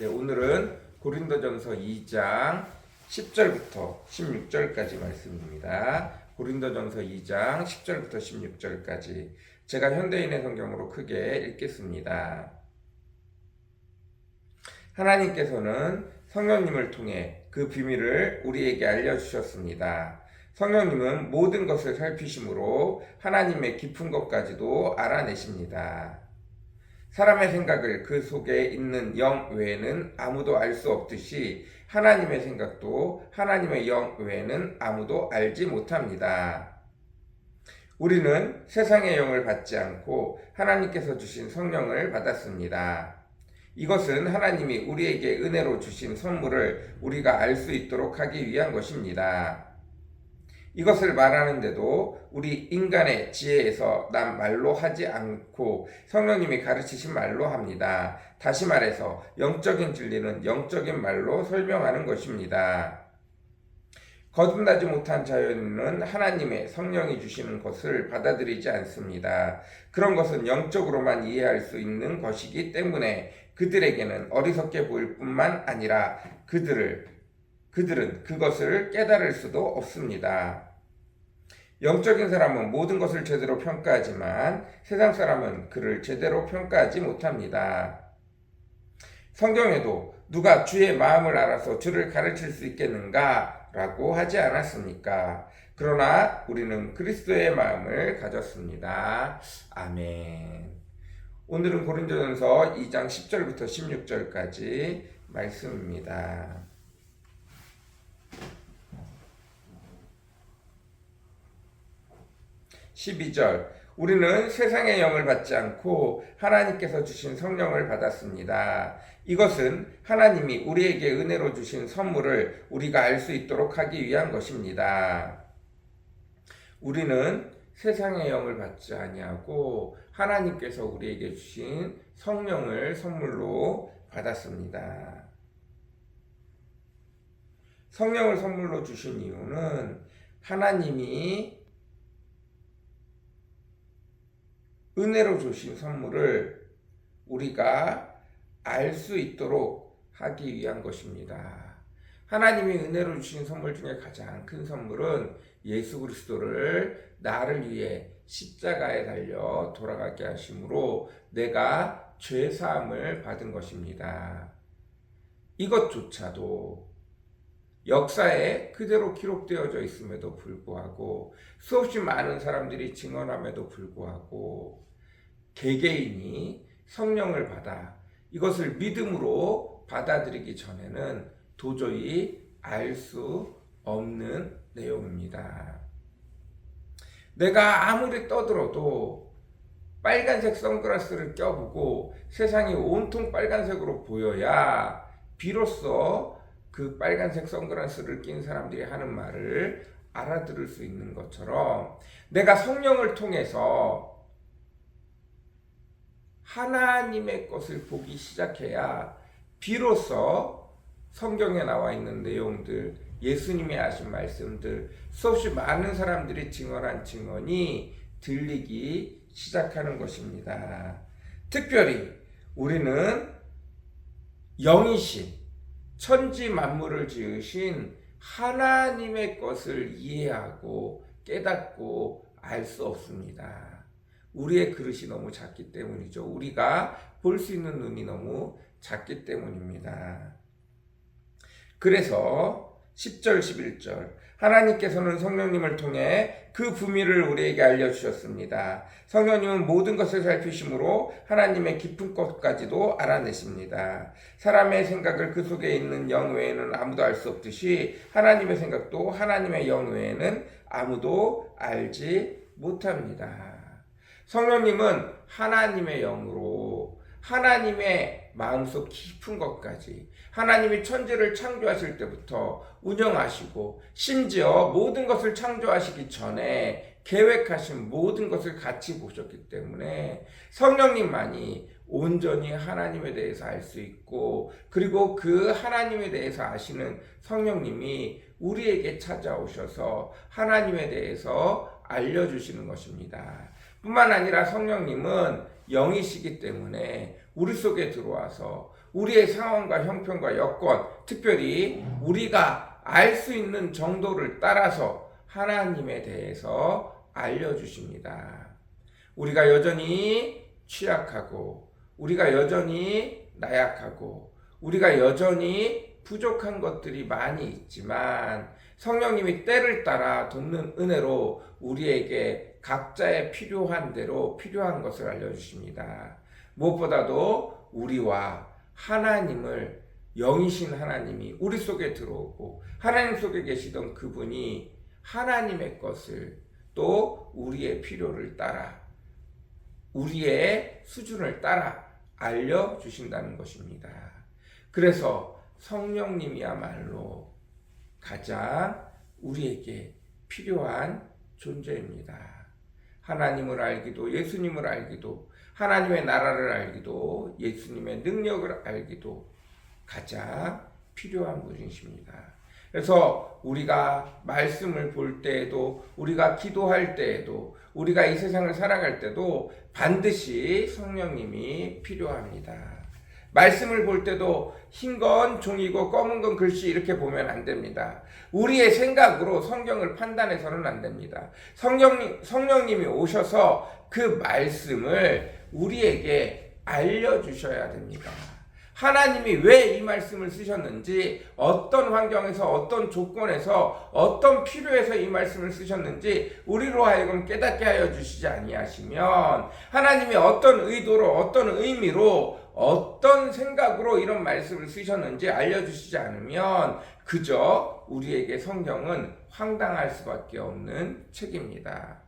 오늘은 고린도전서 2장 10절부터 16절까지 말씀입니다. 고린도전서 2장 10절부터 16절까지 제가 현대인의 성경으로 크게 읽겠습니다. 하나님께서는 성령님을 통해 그 비밀을 우리에게 알려주셨습니다. 성령님은 모든 것을 살피심으로 하나님의 깊은 것까지도 알아내십니다. 사람의 생각을 그 속에 있는 영 외에는 아무도 알 수 없듯이 하나님의 생각도 하나님의 영 외에는 아무도 알지 못합니다. 우리는 세상의 영을 받지 않고 하나님께서 주신 성령을 받았습니다. 이것은 하나님이 우리에게 은혜로 주신 선물을 우리가 알 수 있도록 하기 위한 것입니다. 이것을 말하는데도 우리 인간의 지혜에서 난 말로 하지 않고 성령님이 가르치신 말로 합니다. 다시 말해서 영적인 진리는 영적인 말로 설명하는 것입니다. 거듭나지 못한 자연은 하나님의 성령이 주시는 것을 받아들이지 않습니다. 그런 것은 영적으로만 이해할 수 있는 것이기 때문에 그들에게는 어리석게 보일 뿐만 아니라 그들은 그것을 깨달을 수도 없습니다. 영적인 사람은 모든 것을 제대로 평가하지만 세상 사람은 그를 제대로 평가하지 못합니다. 성경에도 누가 주의 마음을 알아서 주를 가르칠 수 있겠는가? 라고 하지 않았습니까? 그러나 우리는 그리스도의 마음을 가졌습니다. 아멘. 오늘은 고린도전서 2장 10절부터 16절까지 말씀입니다. 12절 우리는 세상의 영을 받지 않고 하나님께서 주신 성령을 받았습니다. 이것은 하나님이 우리에게 은혜로 주신 선물을 우리가 알 수 있도록 하기 위한 것입니다. 우리는 세상의 영을 받지 아니하고 하나님께서 우리에게 주신 성령을 선물로 받았습니다. 성령을 선물로 주신 이유는 하나님이 은혜로 주신 선물을 우리가 알 수 있도록 하기 위한 것입니다. 하나님이 은혜로 주신 선물 중에 가장 큰 선물은 예수 그리스도를 나를 위해 십자가에 달려 돌아가게 하심으로 내가 죄 사함을 받은 것입니다. 이것조차도 역사에 그대로 기록되어져 있음에도 불구하고 수없이 많은 사람들이 증언함에도 불구하고 개개인이 성령을 받아 이것을 믿음으로 받아들이기 전에는 도저히 알 수 없는 내용입니다. 내가 아무리 떠들어도 빨간색 선글라스를 껴보고 세상이 온통 빨간색으로 보여야 비로소 그 빨간색 선글라스를 낀 사람들이 하는 말을 알아들을 수 있는 것처럼 내가 성령을 통해서 하나님의 것을 보기 시작해야 비로소 성경에 나와 있는 내용들, 예수님이 하신 말씀들, 수없이 많은 사람들이 증언한 증언이 들리기 시작하는 것입니다. 특별히 우리는 영이신 천지 만물을 지으신 하나님의 것을 이해하고 깨닫고 알 수 없습니다. 우리의 그릇이 너무 작기 때문이죠. 우리가 볼 수 있는 눈이 너무 작기 때문입니다. 그래서 10절, 11절 하나님께서는 성령님을 통해 그 비밀을 우리에게 알려주셨습니다. 성령님은 모든 것을 살피심으로 하나님의 깊은 것까지도 알아내십니다. 사람의 생각을 그 속에 있는 영 외에는 아무도 알 수 없듯이 하나님의 생각도 하나님의 영 외에는 아무도 알지 못합니다. 성령님은 하나님의 영으로 하나님의 마음속 깊은 것까지 하나님이 천지를 창조하실 때부터 운영하시고 심지어 모든 것을 창조하시기 전에 계획하신 모든 것을 같이 보셨기 때문에 성령님만이 온전히 하나님에 대해서 알 수 있고 그리고 그 하나님에 대해서 아시는 성령님이 우리에게 찾아오셔서 하나님에 대해서 알려주시는 것입니다. 뿐만 아니라 성령님은 영이시기 때문에 우리 속에 들어와서 우리의 상황과 형편과 여건, 특별히 우리가 알 수 있는 정도를 따라서 하나님에 대해서 알려주십니다. 우리가 여전히 취약하고, 우리가 여전히 나약하고, 우리가 여전히 부족한 것들이 많이 있지만 성령님이 때를 따라 돕는 은혜로 우리에게 각자의 필요한 대로 필요한 것을 알려주십니다. 무엇보다도 우리와 하나님을, 영이신 하나님이 우리 속에 들어오고 하나님 속에 계시던 그분이 하나님의 것을 또 우리의 필요를 따라, 우리의 수준을 따라 알려주신다는 것입니다. 그래서 성령님이야말로 가장 우리에게 필요한 존재입니다. 하나님을 알기도, 예수님을 알기도, 하나님의 나라를 알기도, 예수님의 능력을 알기도 가장 필요한 분이십니다. 그래서 우리가 말씀을 볼 때에도, 우리가 기도할 때에도, 우리가 이 세상을 살아갈 때도 반드시 성령님이 필요합니다. 말씀을 볼 때도 흰 건 종이고 검은 건 글씨 이렇게 보면 안 됩니다. 우리의 생각으로 성경을 판단해서는 안 됩니다. 성령님이 오셔서 그 말씀을 우리에게 알려주셔야 됩니다. 하나님이 왜 이 말씀을 쓰셨는지, 어떤 환경에서, 어떤 조건에서, 어떤 필요에서 이 말씀을 쓰셨는지 우리로 하여금 깨닫게 하여 주시지 아니하시면, 하나님이 어떤 의도로, 어떤 의미로, 어떤 생각으로 이런 말씀을 쓰셨는지 알려주시지 않으면 그저 우리에게 성경은 황당할 수밖에 없는 책입니다.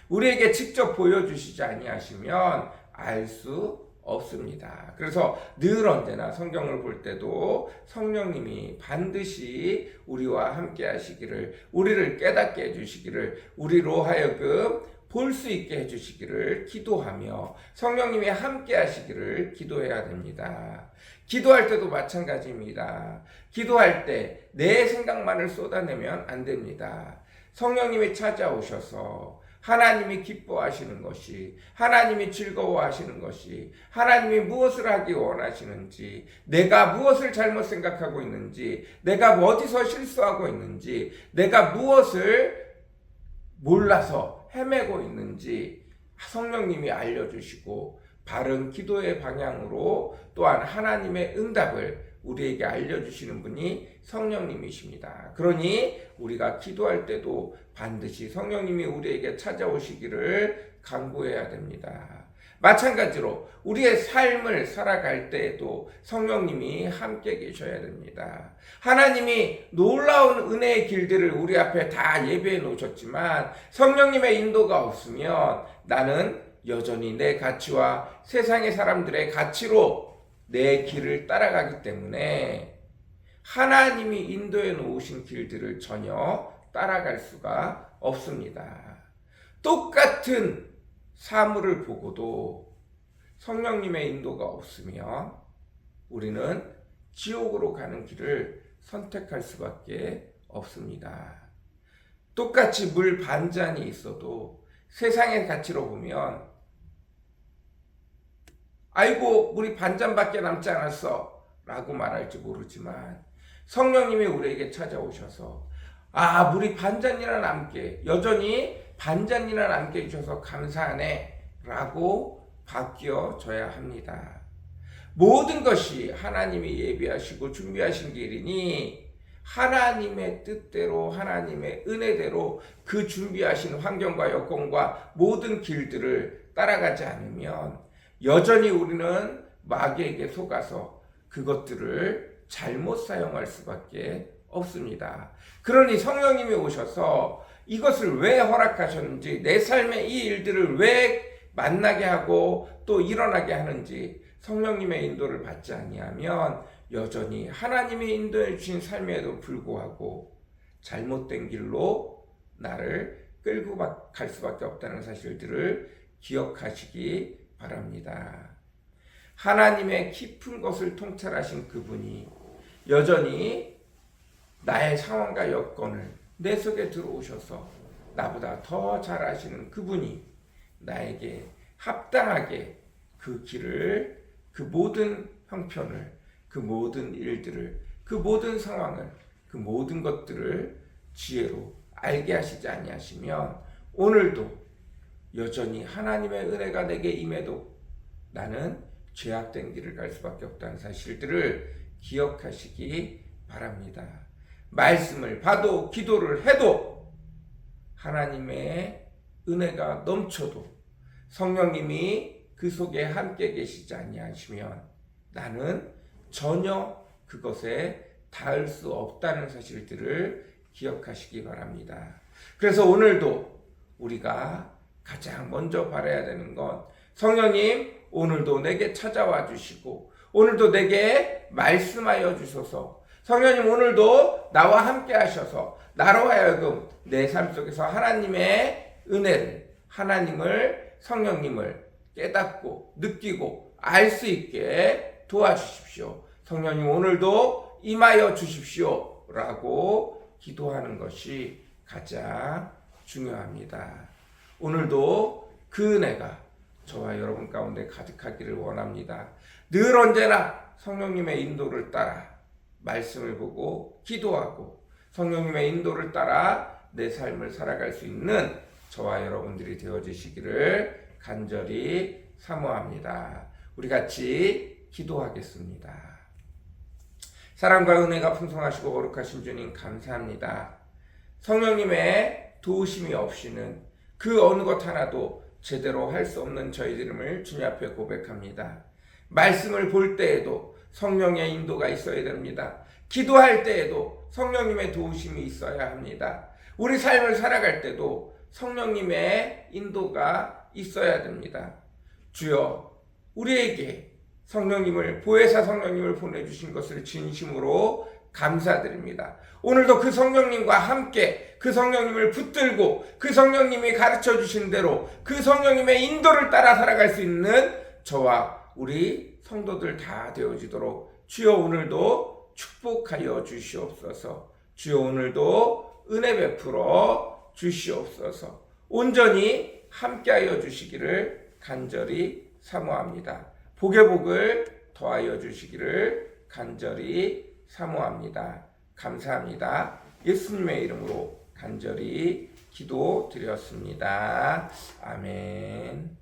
우리에게 직접 보여주시지 아니하시면 알 수 없습니다. 그래서 늘 언제나 성경을 볼 때도 성령님이 반드시 우리와 함께 하시기를, 우리를 깨닫게 해주시기를, 우리로 하여금 볼 수 있게 해주시기를 기도하며 성령님이 함께 하시기를 기도해야 됩니다. 기도할 때도 마찬가지입니다. 기도할 때 내 생각만을 쏟아내면 안 됩니다. 성령님이 찾아오셔서 하나님이 기뻐하시는 것이, 하나님이 즐거워하시는 것이, 하나님이 무엇을 하기 원하시는지, 내가 무엇을 잘못 생각하고 있는지, 내가 어디서 실수하고 있는지, 내가 무엇을 몰라서 헤매고 있는지 성령님이 알려주시고 바른 기도의 방향으로 또한 하나님의 응답을 우리에게 알려주시는 분이 성령님이십니다. 그러니 우리가 기도할 때도 반드시 성령님이 우리에게 찾아오시기를 간구해야 됩니다. 마찬가지로 우리의 삶을 살아갈 때에도 성령님이 함께 계셔야 됩니다. 하나님이 놀라운 은혜의 길들을 우리 앞에 다 예배해 놓으셨지만 성령님의 인도가 없으면 나는 여전히 내 가치와 세상의 사람들의 가치로 내 길을 따라가기 때문에 하나님이 인도해 놓으신 길들을 전혀 따라갈 수가 없습니다. 똑같은 사물을 보고도 성령님의 인도가 없으면 우리는 지옥으로 가는 길을 선택할 수밖에 없습니다. 똑같이 물 반잔이 있어도 세상의 가치로 보면 아이고 물이 반잔밖에 남지 않았어 라고 말할지 모르지만 성령님이 우리에게 찾아오셔서 물이 반잔이나 남게, 여전히 반잔이나 남게 해주셔서 감사하네 라고 바뀌어져야 합니다. 모든 것이 하나님이 예비하시고 준비하신 길이니 하나님의 뜻대로, 하나님의 은혜대로 그 준비하신 환경과 여건과 모든 길들을 따라가지 않으면 여전히 우리는 마귀에게 속아서 그것들을 잘못 사용할 수밖에 없습니다. 그러니 성령님이 오셔서 이것을 왜 허락하셨는지, 내 삶의 이 일들을 왜 만나게 하고 또 일어나게 하는지 성령님의 인도를 받지 아니하면 여전히 하나님이 인도해 주신 삶에도 불구하고 잘못된 길로 나를 끌고 갈 수밖에 없다는 사실들을 기억하시기 바랍니다. 하나님의 깊은 것을 통찰하신 그분이 여전히 나의 상황과 여건을 내 속에 들어오셔서 나보다 더 잘 아시는 그분이 나에게 합당하게 그 길을, 그 모든 형편을 그 모든 일들을, 그 모든 상황을, 그 모든 것들을 지혜로 알게 하시지 아니하시면 오늘도 여전히 하나님의 은혜가 내게 임해도 나는 죄악된 길을 갈 수밖에 없다는 사실들을 기억하시기 바랍니다. 말씀을 봐도 기도를 해도 하나님의 은혜가 넘쳐도 성령님이 그 속에 함께 계시지 아니하시면 나는 전혀 그것에 닿을 수 없다는 사실들을 기억하시기 바랍니다. 그래서 오늘도 우리가 가장 먼저 바라야 되는 건 성령님 오늘도 내게 찾아와 주시고 오늘도 내게 말씀하여 주소서. 성령님 오늘도 나와 함께 하셔서 나로 하여금 내 삶 속에서 하나님의 은혜를, 하나님을, 성령님을 깨닫고 느끼고 알 수 있게 도와주십시오. 성령님 오늘도 임하여 주십시오 라고 기도하는 것이 가장 중요합니다. 오늘도 그 은혜가 저와 여러분 가운데 가득하기를 원합니다. 늘 언제나 성령님의 인도를 따라 말씀을 보고 기도하고 성령님의 인도를 따라 내 삶을 살아갈 수 있는 저와 여러분들이 되어주시기를 간절히 사모합니다. 우리 같이 기도하겠습니다. 사랑과 은혜가 풍성하시고 거룩하신 주님 감사합니다. 성령님의 도우심이 없이는 그 어느 것 하나도 제대로 할 수 없는 저희들임을 주님 앞에 고백합니다. 말씀을 볼 때에도 성령의 인도가 있어야 됩니다. 기도할 때에도 성령님의 도우심이 있어야 합니다. 우리 삶을 살아갈 때도 성령님의 인도가 있어야 됩니다. 주여, 우리에게 성령님을, 보혜사 성령님을 보내주신 것을 진심으로 감사드립니다. 오늘도 그 성령님과 함께 그 성령님을 붙들고 그 성령님이 가르쳐 주신 대로 그 성령님의 인도를 따라 살아갈 수 있는 저와 우리 성도들 다 되어지도록 주여 오늘도 축복하여 주시옵소서. 주여 오늘도 은혜 베풀어 주시옵소서. 온전히 함께하여 주시기를 간절히 사모합니다. 복의 복을 더하여 주시기를 간절히 사모합니다. 감사합니다. 예수님의 이름으로 간절히 기도드렸습니다. 아멘.